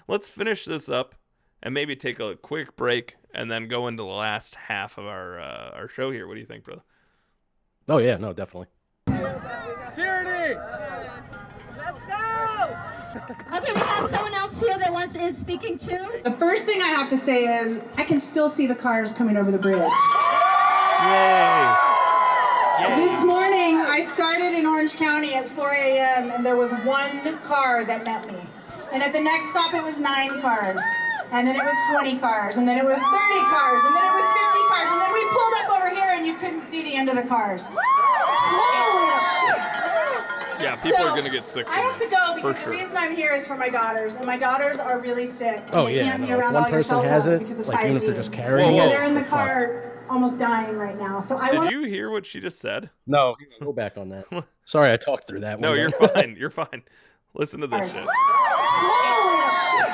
let's finish this up and maybe take a quick break and then go into the last half of our show here. What do you think, brother? Oh yeah, no, definitely. Tyranny! Let's go! Okay, we have someone else here that is speaking too. The first thing I have to say is I can still see the cars coming over the bridge. Yay! This morning I started in Orange County at 4 a.m. and there was one car that met me. And at the next stop it was 9 cars. And then it was 20 cars. And then it was 30 cars. And then it was 50 cars. And then we pulled up over here and you couldn't see the end of the cars. Holy shit! Yeah, people are going to get sick. I have to go because the sure. reason I'm here is for my daughters, and my daughters are really sick. And Oh they yeah, can't be no, around if one all your person cell has phones it, because of like 5G. even if they're just carrying Whoa, it, They're in the fuck. car almost dying right now. So I want Did you hear what she just said? No, go back on that. Sorry, I talked through that. No, one. you're fine. You're fine. Listen to this shit. Holy shit!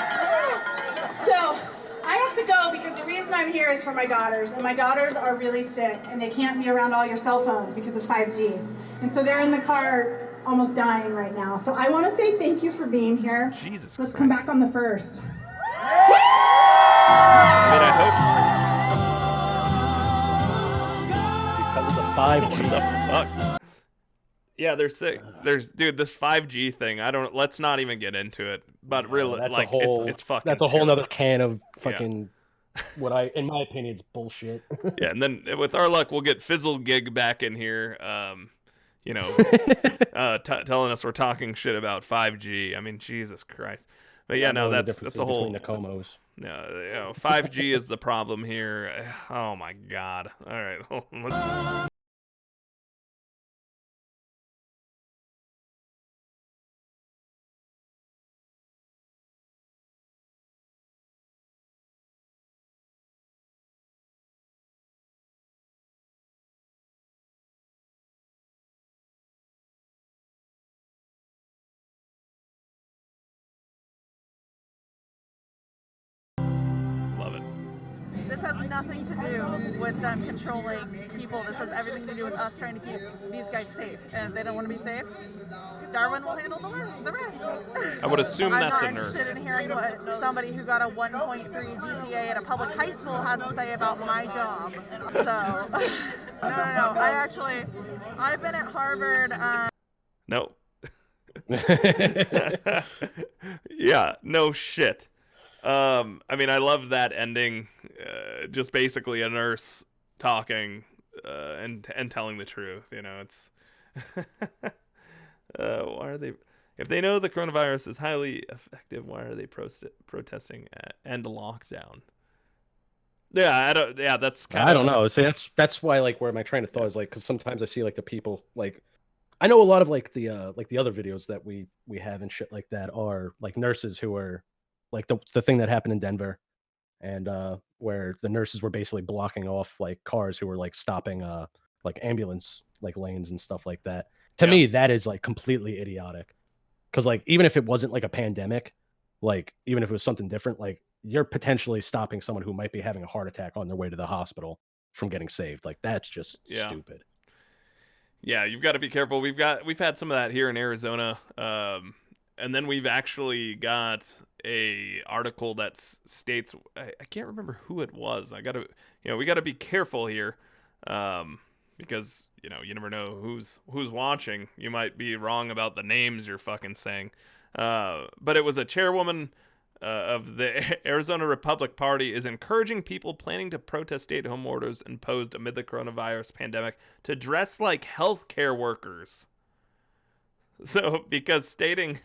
So I have to go because the reason I'm here is for my daughters, and my daughters are really sick, and they can't be around all your cell phones because of 5G. And so they're in the car almost dying right now. So I want to say thank you for being here. Jesus Let's Christ. come back on the 1st. I mean, I hope. Because of the 5G. What the fuck? Yeah, they're sick. Dude, this 5G thing. Let's not even get into it. But really, that's like, a whole, it's fucking. That's a whole terrible. nother can of fucking. What in my opinion, is bullshit. Yeah, and then with our luck, we'll get Fizzle Gig back in here. Telling us we're talking shit about 5G. I mean, Jesus Christ. But yeah, no, that's a whole. The Comos. No, 5G is the problem here. Oh my God. All right, let's. Love it. This has nothing to do with them controlling people. This has everything to do with us trying to keep these guys safe. And if they don't want to be safe, Darwin will handle the rest. I would assume I'm that's not a nurse. interested in hearing what somebody who got a 1.3 GPA at a public high school has to say about my job. So, no. I've been at Harvard. No. Yeah, no shit. I mean, I love that ending. Just basically a nurse talking and telling the truth. You know, it's why are they? If they know the coronavirus is highly effective, why are they protesting end lockdown? Yeah, I don't. Yeah, that's kind I of. don't know. See, that's why like where my train of thought is like because sometimes I see like the people like I know a lot of like the other videos that we have and shit like that are like nurses who are like the thing that happened in Denver and where the nurses were basically blocking off like cars who were like stopping like ambulance like lanes and stuff like that. To me, that is like completely idiotic. Because like even if it wasn't like a pandemic, like even if it was something different, like you're potentially stopping someone who might be having a heart attack on their way to the hospital from getting saved. Like that's just stupid. Yeah, you've got to be careful. We've had some of that here in Arizona, and then we've actually got a article that states I can't remember who it was. We got to be careful here, because you never know who's watching. You might be wrong about the names you're fucking saying, but it was a chairwoman of the Arizona Republican Party is encouraging people planning to protest stay-at-home orders imposed amid the coronavirus pandemic to dress like healthcare workers. So, because stating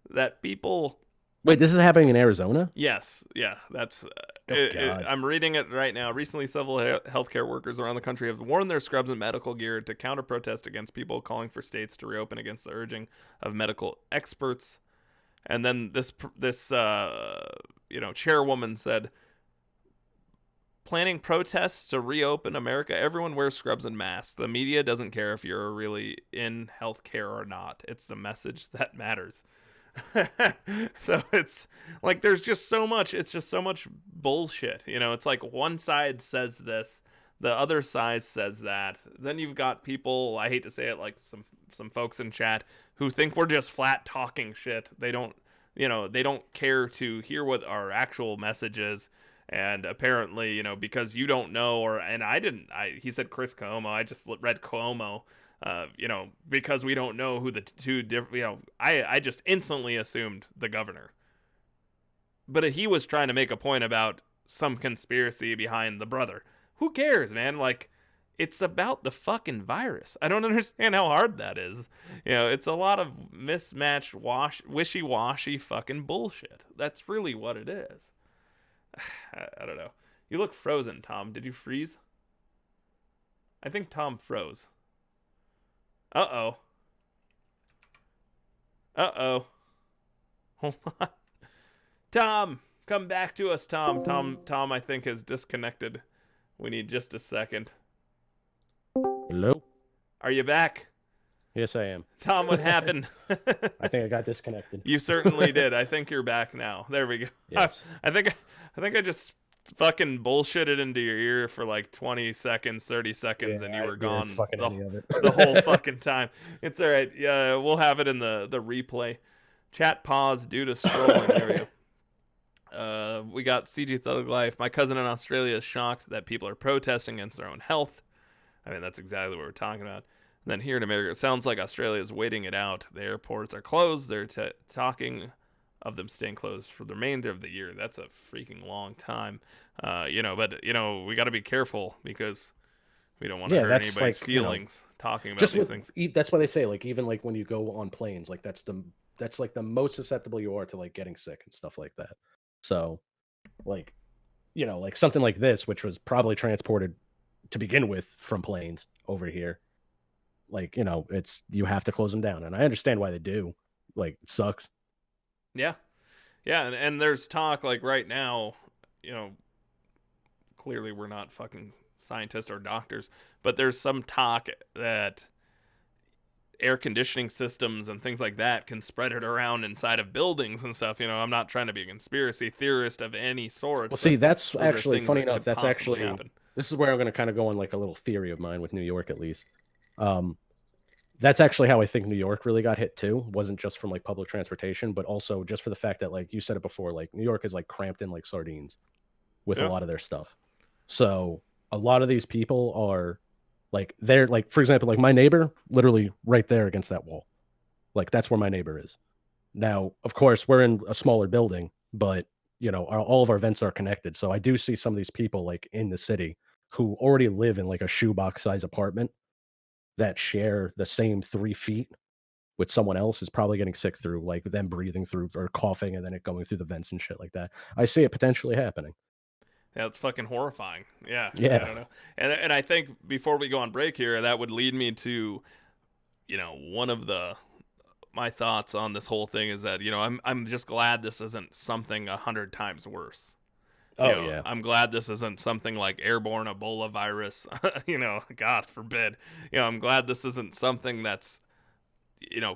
that people... Wait, this is happening in Arizona? Yes, yeah, that's... God. I'm reading it right now. Recently, several healthcare workers around the country have worn their scrubs and medical gear to counter-protest against people calling for states to reopen against the urging of medical experts. And then this chairwoman said, planning protests to reopen America, everyone wears scrubs and masks. The media doesn't care if you're really in healthcare or not. It's the message that matters. So it's like there's just so much. It's just so much bullshit. It's like one side says this, the other side says that. Then you've got people, I hate to say it, like some folks in chat who think we're just flat talking shit. They don't they don't care to hear what our actual message is. And apparently, because you don't know, he said Chris Cuomo, I just read Cuomo, because we don't know who the two different, I just instantly assumed the governor. But he was trying to make a point about some conspiracy behind the brother. Who cares, man? Like, it's about the fucking virus. I don't understand how hard that is. It's a lot of mismatched, wishy-washy fucking bullshit. That's really what it is. I don't know. You look frozen, Tom. Did you freeze? I think Tom froze. Uh-oh. Uh-oh. Hold on. Tom, come back to us, Tom. Tom, I think, has disconnected. We need just a second. Hello? Are you back? Yes, I am. Tom, what happened? I think I got disconnected. You certainly did. I think you're back now. There we go. Yes. I think I just fucking bullshitted into your ear for like 20 seconds, 30 seconds, and you were gone the whole fucking time. It's all right. Yeah, we'll have it in the replay. Chat pause due to scrolling. There we go. We got CG Thug Life. My cousin in Australia is shocked that people are protesting against their own health. I mean, that's exactly what we're talking about. And then here in America, it sounds like Australia is waiting it out. The airports are closed. They're talking of them staying closed for the remainder of the year. That's a freaking long time. But we got to be careful because we don't want to hurt anybody's feelings talking about these things. That's why they say, like, even like when you go on planes, like that's like the most susceptible you are to like getting sick and stuff like that. So, like, like something like this, which was probably transported to begin with from planes over here. Like, you have to close them down. And I understand why they do. Like, it sucks. Yeah. Yeah. And there's talk like right now, clearly we're not fucking scientists or doctors, but there's some talk that air conditioning systems and things like that can spread it around inside of buildings and stuff. I'm not trying to be a conspiracy theorist of any sort. Well, see, that's actually funny enough. That's actually happen. This is where I'm going to kind of go on like a little theory of mine with New York, at least. That's actually how I think New York really got hit too. Wasn't just from like public transportation, but also just for the fact that, like you said it before, like New York is like cramped in like sardines with a lot of their stuff. So a lot of these people are like, they're like, for example, like my neighbor, literally right there against that wall. Like that's where my neighbor is. Now, of course, we're in a smaller building, but all of our vents are connected. So I do see some of these people like in the city who already live in like a shoebox size apartment that share the same 3 feet with someone else is probably getting sick through like them breathing through or coughing and then it going through the vents and shit like that. I see it potentially happening. Yeah, it's fucking horrifying. Yeah. Yeah. I don't know. And I think before we go on break here, that would lead me to, one of my thoughts on this whole thing is that, I'm just glad this isn't something 100 times worse. Yeah. I'm glad this isn't something like airborne Ebola virus, God forbid. I'm glad this isn't something that's,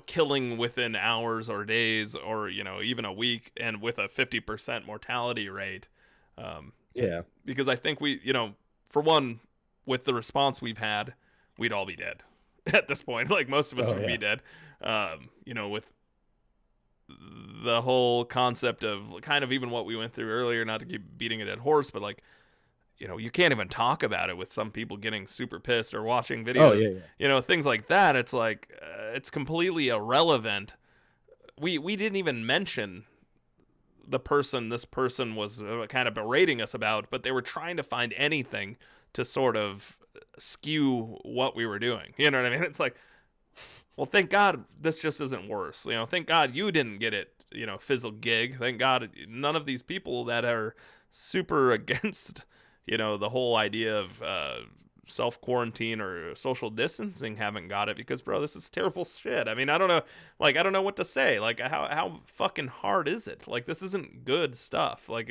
killing within hours or days or, even a week and with a 50% mortality rate. Yeah. Because I think we, for one, with the response we've had, we'd all be dead at this point. Like most of us would be dead. With the whole concept of kind of even what we went through earlier, not to keep beating a dead horse, but like, you can't even talk about it with some people getting super pissed or watching videos, things like that. It's like, it's completely irrelevant. We didn't even mention this person was kind of berating us about, but they were trying to find anything to sort of skew what we were doing. You know what I mean? It's like, well, thank God this just isn't worse. Thank God you didn't get it, fizzle gig. Thank God none of these people that are super against, the whole idea of self-quarantine or social distancing haven't got it because, bro, this is terrible shit. I mean, I don't know what to say. Like, how fucking hard is it? Like, this isn't good stuff. Like,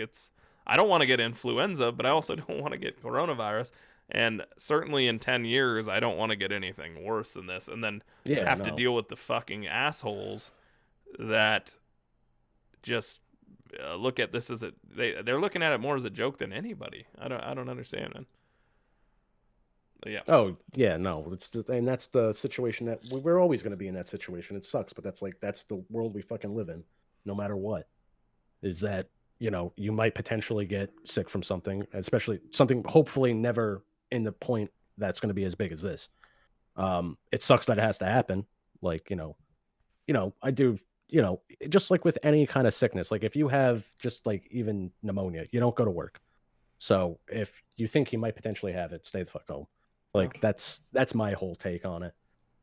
I don't want to get influenza, but I also don't want to get coronavirus. And certainly in 10 years, I don't want to get anything worse than this. And then have to deal with the fucking assholes that just look at this as they're looking at it more as a joke than anybody. I don't understand, man. Yeah. Oh yeah, no. And that's the situation that we're always going to be in that situation. It sucks, but that's the world we fucking live in no matter what, is that, you know, you might potentially get sick from something, especially something hopefully never in the point that's going to be as big as this. It sucks that it has to happen. Like, I do, just like with any kind of sickness, like if you have just like even pneumonia, you don't go to work. So if you think you might potentially have it, stay the fuck home. Like that's my whole take on it.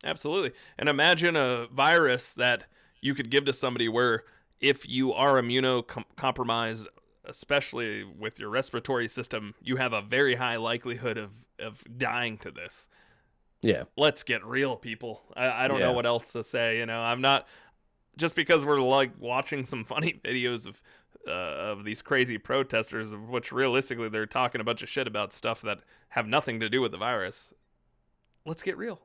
Absolutely. And imagine a virus that you could give to somebody where if you are immunocompromised, especially with your respiratory system, you have a very high likelihood of dying to this. Yeah. Let's get real, people. I don't know Yeah. what else to say. I'm not, just because we're like watching some funny videos of these crazy protesters, of which realistically they're talking a bunch of shit about stuff that have nothing to do with the virus. Let's get real.